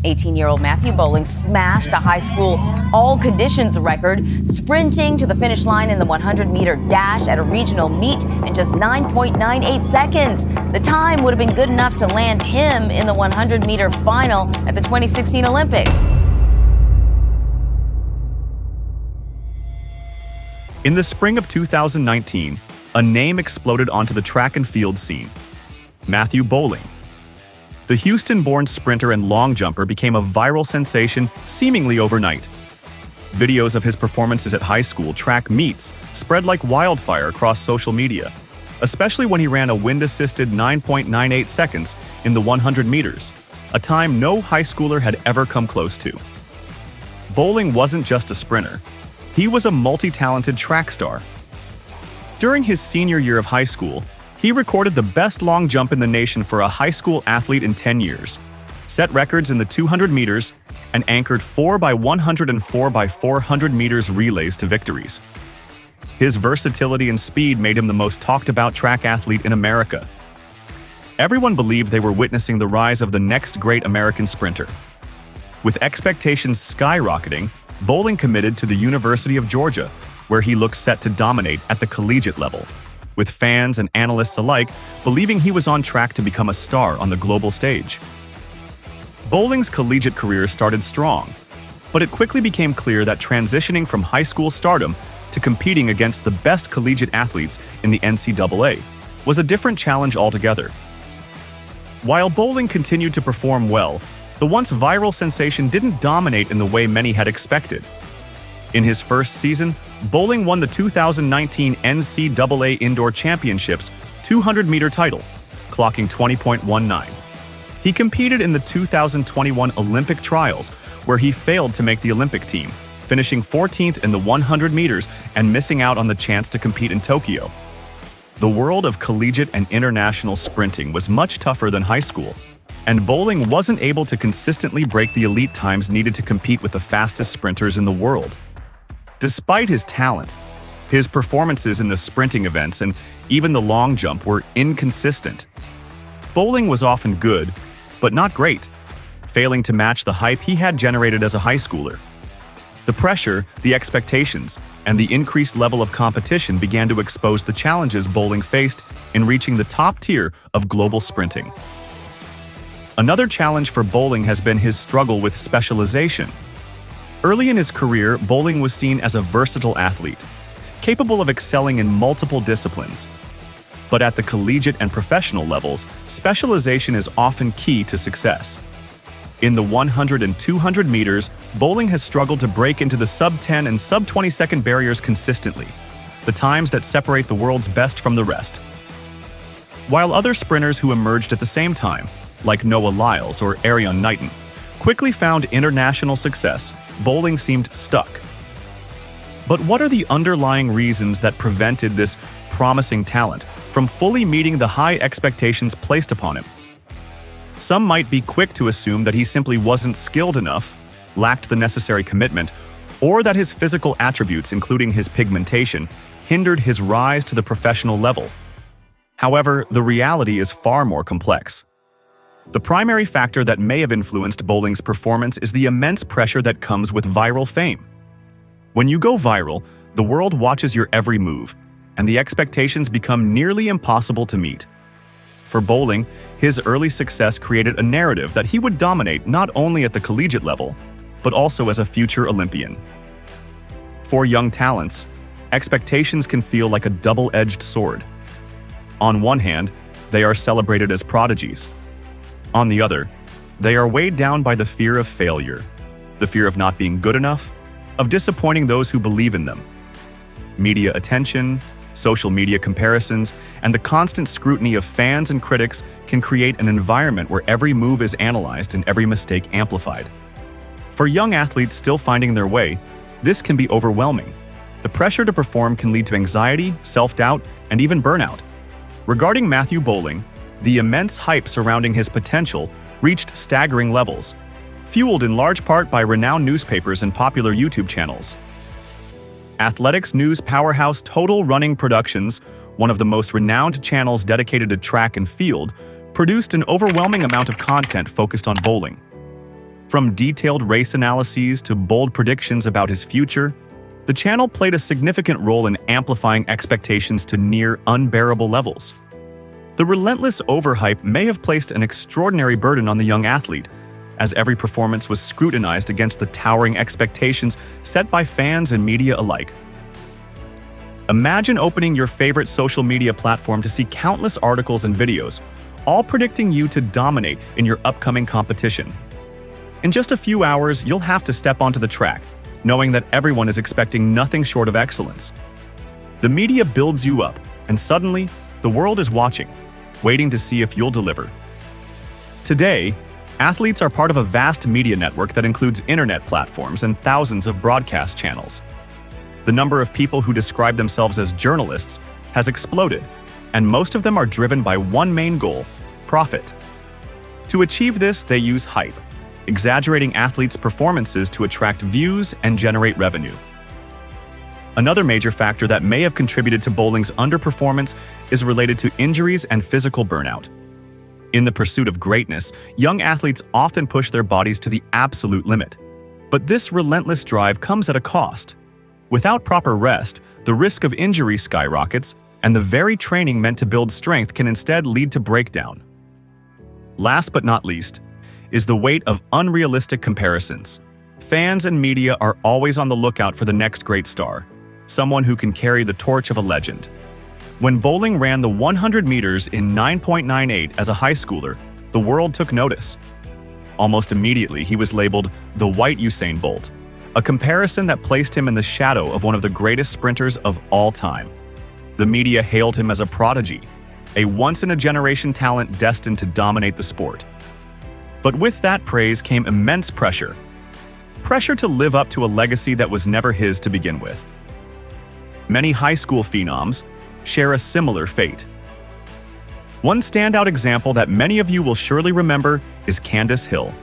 18-year-old Matthew Boling smashed a high school all-conditions record, sprinting to the finish line in the 100-meter dash at a regional meet in just 9.98 seconds. The time would have been good enough to land him in the 100-meter final at the 2016 Olympics. In the spring of 2019, a name exploded onto the track and field scene: Matthew Boling. The Houston-born sprinter and long jumper became a viral sensation seemingly overnight. Videos of his performances at high school track meets spread like wildfire across social media, especially when he ran a wind-assisted 9.98 seconds in the 100 meters, a time no high schooler had ever come close to. Boling wasn't just a sprinter. He was a multi-talented track star. During his senior year of high school, he recorded the best long jump in the nation for a high school athlete in 10 years, set records in the 200 meters, and anchored 4x100 and 4x400 meters relays to victories. His versatility and speed made him the most talked-about track athlete in America. Everyone believed they were witnessing the rise of the next great American sprinter. With expectations skyrocketing, Boling committed to the University of Georgia, where he looked set to dominate at the collegiate level, with fans and analysts alike believing he was on track to become a star on the global stage. Boling's collegiate career started strong, but it quickly became clear that transitioning from high school stardom to competing against the best collegiate athletes in the NCAA was a different challenge altogether. While Boling continued to perform well, the once viral sensation didn't dominate in the way many had expected. In his first season, Boling won the 2019 NCAA Indoor Championships 200-meter title, clocking 20.19. He competed in the 2021 Olympic trials, where he failed to make the Olympic team, finishing 14th in the 100 meters and missing out on the chance to compete in Tokyo. The world of collegiate and international sprinting was much tougher than high school, and Boling wasn't able to consistently break the elite times needed to compete with the fastest sprinters in the world. Despite his talent, his performances in the sprinting events and even the long jump were inconsistent. Boling was often good, but not great, failing to match the hype he had generated as a high schooler. The pressure, the expectations, and the increased level of competition began to expose the challenges Boling faced in reaching the top tier of global sprinting. Another challenge for Boling has been his struggle with specialization. Early in his career, Boling was seen as a versatile athlete, capable of excelling in multiple disciplines. But at the collegiate and professional levels, specialization is often key to success. In the 100 and 200 meters, Boling has struggled to break into the sub-10 and sub-20-second barriers consistently, the times that separate the world's best from the rest. While other sprinters who emerged at the same time, like Noah Lyles or Arion Knighton, quickly found international success, Boling seemed stuck. But what are the underlying reasons that prevented this promising talent from fully meeting the high expectations placed upon him? Some might be quick to assume that he simply wasn't skilled enough, lacked the necessary commitment, or that his physical attributes, including his pigmentation, hindered his rise to the professional level. However, the reality is far more complex. The primary factor that may have influenced Boling's performance is the immense pressure that comes with viral fame. When you go viral, the world watches your every move, and the expectations become nearly impossible to meet. For Boling, his early success created a narrative that he would dominate not only at the collegiate level, but also as a future Olympian. For young talents, expectations can feel like a double-edged sword. On one hand, they are celebrated as prodigies. On the other, they are weighed down by the fear of failure, the fear of not being good enough, of disappointing those who believe in them. Media attention, social media comparisons, and the constant scrutiny of fans and critics can create an environment where every move is analyzed and every mistake amplified. For young athletes still finding their way, this can be overwhelming. The pressure to perform can lead to anxiety, self-doubt, and even burnout. Regarding Matthew Boling, the immense hype surrounding his potential reached staggering levels, fueled in large part by renowned newspapers and popular YouTube channels. Athletics news powerhouse Total Running Productions, one of the most renowned channels dedicated to track and field, produced an overwhelming amount of content focused on Boling. From detailed race analyses to bold predictions about his future, the channel played a significant role in amplifying expectations to near unbearable levels. The relentless overhype may have placed an extraordinary burden on the young athlete, as every performance was scrutinized against the towering expectations set by fans and media alike. Imagine opening your favorite social media platform to see countless articles and videos, all predicting you to dominate in your upcoming competition. In just a few hours, you'll have to step onto the track, knowing that everyone is expecting nothing short of excellence. The media builds you up, and suddenly, the world is watching, waiting to see if you'll deliver. Today, athletes are part of a vast media network that includes internet platforms and thousands of broadcast channels. The number of people who describe themselves as journalists has exploded, and most of them are driven by one main goal: profit. To achieve this, they use hype, exaggerating athletes' performances to attract views and generate revenue. Another major factor that may have contributed to bowling's underperformance is related to injuries and physical burnout. In the pursuit of greatness, young athletes often push their bodies to the absolute limit. But this relentless drive comes at a cost. Without proper rest, the risk of injury skyrockets, and the very training meant to build strength can instead lead to breakdown. Last but not least, is the weight of unrealistic comparisons. Fans and media are always on the lookout for the next great star, someone who can carry the torch of a legend. When Boling ran the 100 meters in 9.98 as a high schooler, the world took notice. Almost immediately, he was labeled the White Usain Bolt, a comparison that placed him in the shadow of one of the greatest sprinters of all time. The media hailed him as a prodigy, a once-in-a-generation talent destined to dominate the sport. But with that praise came immense pressure. Pressure to live up to a legacy that was never his to begin with. Many high school phenoms share a similar fate. One standout example that many of you will surely remember is Candace Hill.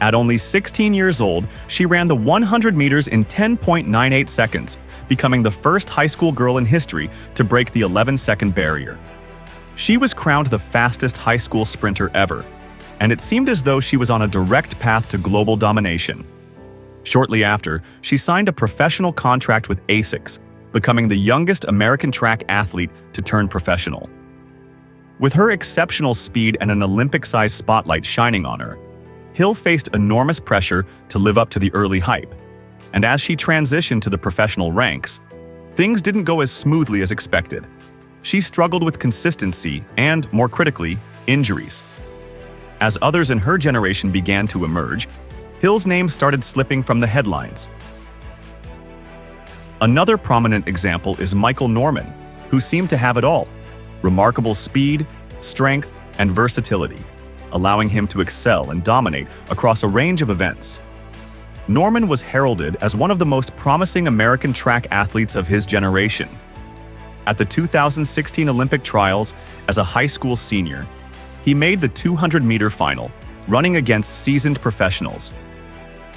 At only 16 years old, she ran the 100 meters in 10.98 seconds, becoming the first high school girl in history to break the 11-second barrier. She was crowned the fastest high school sprinter ever, and it seemed as though she was on a direct path to global domination. Shortly after, she signed a professional contract with ASICS, becoming the youngest American track athlete to turn professional. With her exceptional speed and an Olympic-sized spotlight shining on her, Hill faced enormous pressure to live up to the early hype, and as she transitioned to the professional ranks, things didn't go as smoothly as expected. She struggled with consistency and, more critically, injuries. As others in her generation began to emerge, Hill's name started slipping from the headlines. Another prominent example is Michael Norman, who seemed to have it all: remarkable speed, strength, and versatility, allowing him to excel and dominate across a range of events. Norman was heralded as one of the most promising American track athletes of his generation. At the 2016 Olympic trials, as a high school senior, he made the 200-meter final, running against seasoned professionals.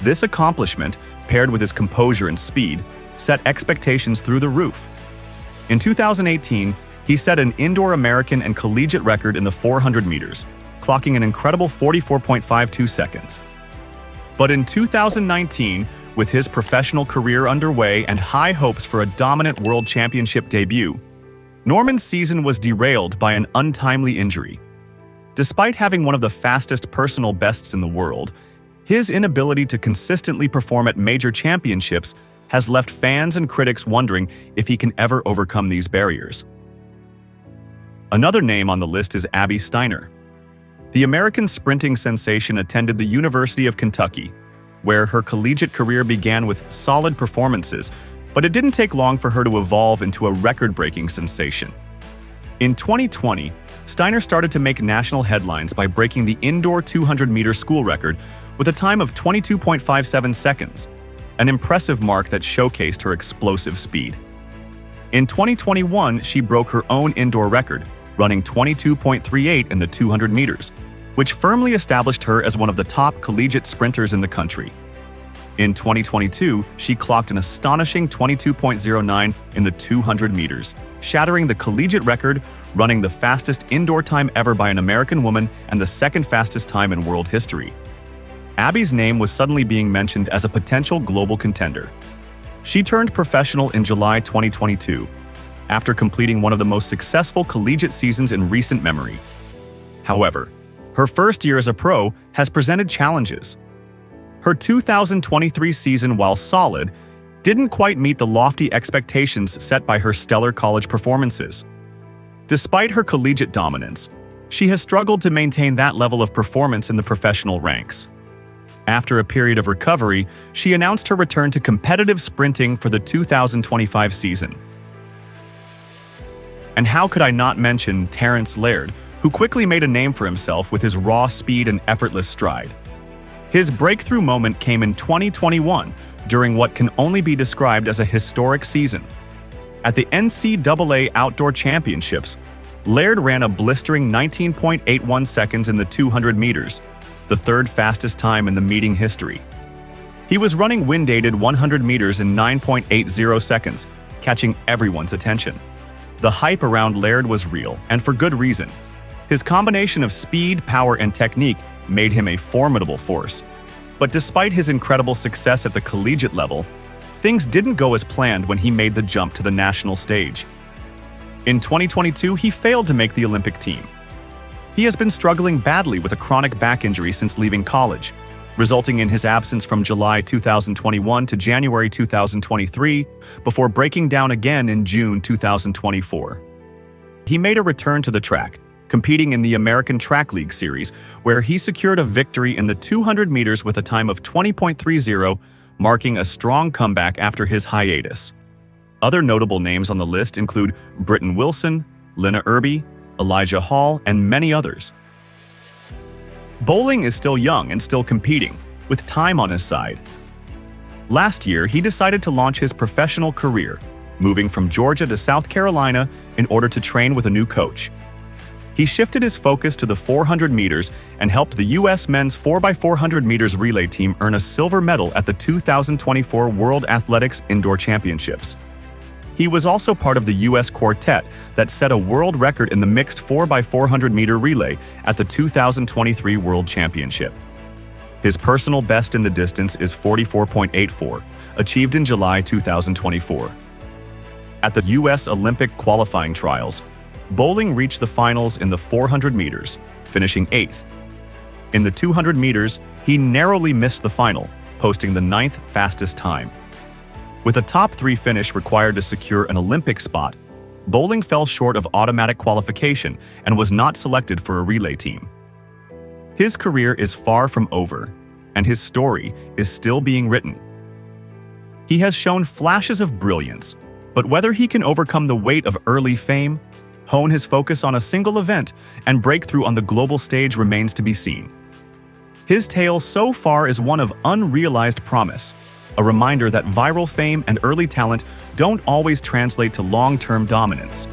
This accomplishment, paired with his composure and speed, set expectations through the roof. In 2018, he set an indoor American and collegiate record in the 400 meters, clocking an incredible 44.52 seconds. But in 2019, with his professional career underway and high hopes for a dominant world championship debut, Norman's season was derailed by an untimely injury. Despite having one of the fastest personal bests in the world, his inability to consistently perform at major championships has left fans and critics wondering if he can ever overcome these barriers. Another name on the list is Abby Steiner. The American sprinting sensation attended the University of Kentucky, where her collegiate career began with solid performances, but it didn't take long for her to evolve into a record-breaking sensation. In 2020, Steiner started to make national headlines by breaking the indoor 200-meter school record with a time of 22.57 seconds, an impressive mark that showcased her explosive speed. In 2021, she broke her own indoor record, running 22.38 in the 200 meters, which firmly established her as one of the top collegiate sprinters in the country. In 2022, she clocked an astonishing 22.09 in the 200 meters, shattering the collegiate record, running the fastest indoor time ever by an American woman and the second fastest time in world history. Abby's name was suddenly being mentioned as a potential global contender. She turned professional in July 2022, after completing one of the most successful collegiate seasons in recent memory. However, her first year as a pro has presented challenges. Her 2023 season, while solid, didn't quite meet the lofty expectations set by her stellar college performances. Despite her collegiate dominance, she has struggled to maintain that level of performance in the professional ranks. After a period of recovery, she announced her return to competitive sprinting for the 2025 season. And how could I not mention Terrance Laird, who quickly made a name for himself with his raw speed and effortless stride. His breakthrough moment came in 2021, during what can only be described as a historic season. At the NCAA Outdoor Championships, Laird ran a blistering 19.81 seconds in the 200 meters, the third fastest time in the meeting history. He was running wind-aided 100 meters in 9.80 seconds, catching everyone's attention. The hype around Laird was real, and for good reason. His combination of speed, power, and technique made him a formidable force. But despite his incredible success at the collegiate level, things didn't go as planned when he made the jump to the national stage. In 2022, he failed to make the Olympic team. He has been struggling badly with a chronic back injury since leaving college, resulting in his absence from July 2021 to January 2023, before breaking down again in June 2024. He made a return to the track, competing in the American Track League Series, where he secured a victory in the 200 meters with a time of 20.30, marking a strong comeback after his hiatus. Other notable names on the list include Britton Wilson, Lynna Irby, Elijah Hall, and many others. Boling is still young and still competing, with time on his side. Last year, he decided to launch his professional career, moving from Georgia to South Carolina in order to train with a new coach. He shifted his focus to the 400 meters and helped the U.S. men's 4x400 meters relay team earn a silver medal at the 2024 World Athletics Indoor Championships. He was also part of the U.S. quartet that set a world record in the mixed 4x400 meter relay at the 2023 World Championship. His personal best in the distance is 44.84, achieved in July 2024. At the U.S. Olympic qualifying trials, Boling reached the finals in the 400 meters, finishing 8th. In the 200 meters, he narrowly missed the final, posting the 9th fastest time. With a top 3 finish required to secure an Olympic spot, Boling fell short of automatic qualification and was not selected for a relay team. His career is far from over, and his story is still being written. He has shown flashes of brilliance, but whether he can overcome the weight of early fame, hone his focus on a single event, and break through on the global stage remains to be seen. His tale so far is one of unrealized promise, a reminder that viral fame and early talent don't always translate to long-term dominance.